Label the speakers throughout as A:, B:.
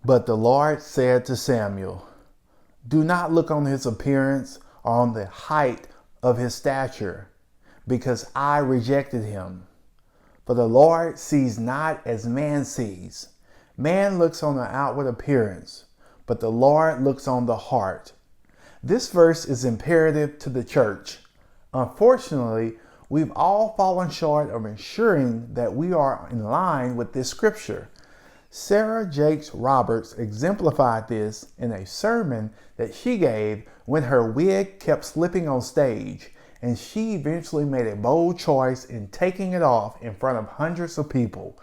A: But the Lord said to Samuel, "Do not look on his appearance or on the height of his stature, because I rejected him. For the Lord sees not as man sees. Man looks on the outward appearance, but the Lord looks on the heart." This verse is imperative to the church. Unfortunately, we've all fallen short of ensuring that we are in line with this scripture. Sarah Jakes Roberts exemplified this in a sermon that she gave when her wig kept slipping on stage, and she eventually made a bold choice in taking it off in front of hundreds of people.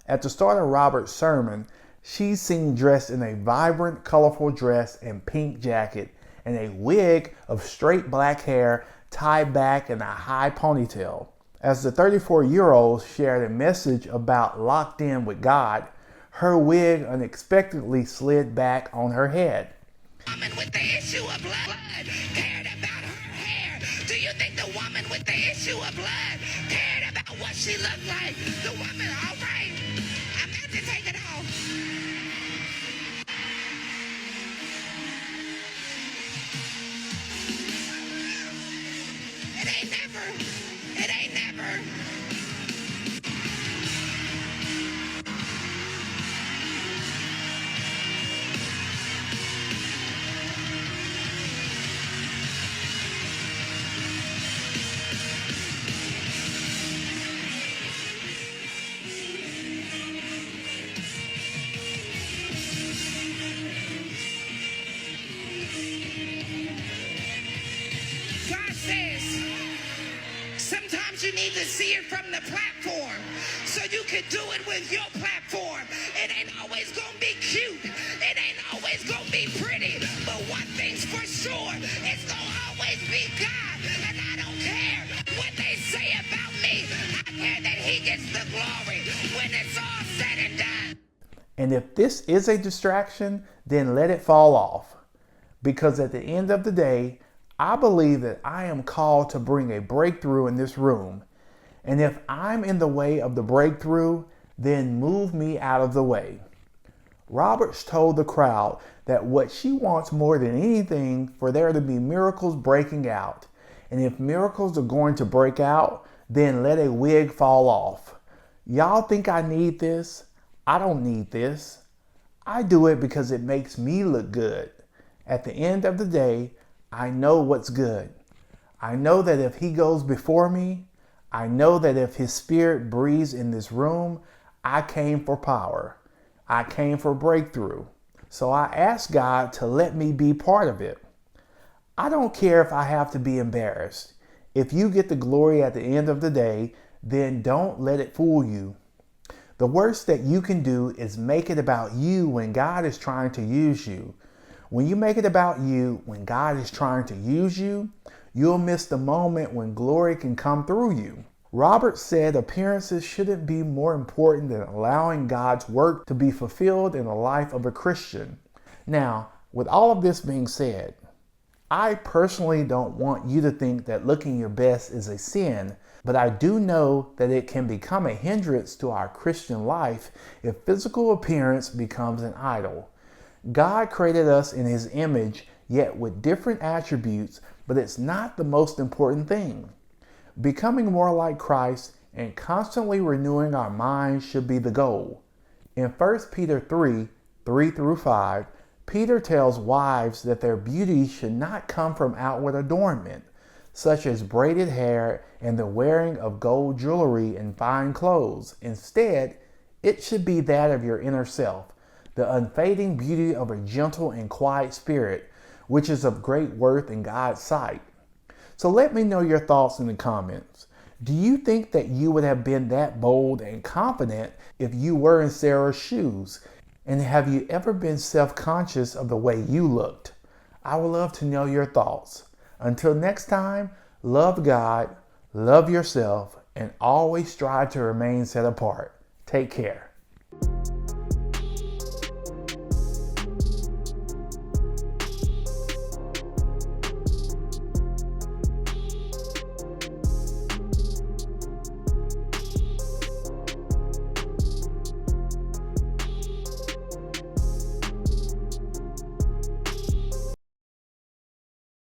A: At the start of Roberts' sermon, she's seen dressed in a vibrant, colorful dress and pink jacket and a wig of straight black hair tied back in a high ponytail. As the 34-year-old shared a message about locked in with God, her wig unexpectedly slid back on her head.
B: Woman with the issue of blood cared about her hair. Do you think the woman with the issue of blood cared about what she looked like? The woman, all right, I'm about to take it off. It ain't never. God says, sometimes you need to see it from the platform so you can do it with your platform. It ain't always gonna be cute. It ain't always gonna be pretty. But one thing's for sure, it's gonna always be God. And I don't care what they say about me. I care that he gets the glory when it's all said and done.
A: And if this is a distraction, then let it fall off. Because at the end of the day, I believe that I am called to bring a breakthrough in this room. And if I'm in the way of the breakthrough, then move me out of the way. Roberts told the crowd that what she wants more than anything for there to be miracles breaking out. And if miracles are going to break out, then let a wig fall off. Y'all think I need this? I don't need this. I do it because it makes me look good. At the end of the day, I know what's good. I know that if he goes before me, I know that if his spirit breathes in this room, I came for power. I came for breakthrough. So I ask God to let me be part of it. I don't care if I have to be embarrassed. If you get the glory at the end of the day, then don't let it fool you. The worst that you can do is make it about you when God is trying to use you. When you make it about you, when God is trying to use you, you'll miss the moment when glory can come through you. Roberts said appearances shouldn't be more important than allowing God's work to be fulfilled in the life of a Christian. Now, with all of this being said, I personally don't want you to think that looking your best is a sin, but I do know that it can become a hindrance to our Christian life if physical appearance becomes an idol. God created us in his image, yet with different attributes, but it's not the most important thing. Becoming more like Christ and constantly renewing our minds should be the goal. In 1 Peter 3:3-5, Peter tells wives that their beauty should not come from outward adornment, such as braided hair and the wearing of gold jewelry and fine clothes. Instead, it should be that of your inner self, the unfading beauty of a gentle and quiet spirit, which is of great worth in God's sight. So let me know your thoughts in the comments. Do you think that you would have been that bold and confident if you were in Sarah's shoes? And have you ever been self-conscious of the way you looked? I would love to know your thoughts. Until next time, love God, love yourself, and always strive to remain set apart. Take care.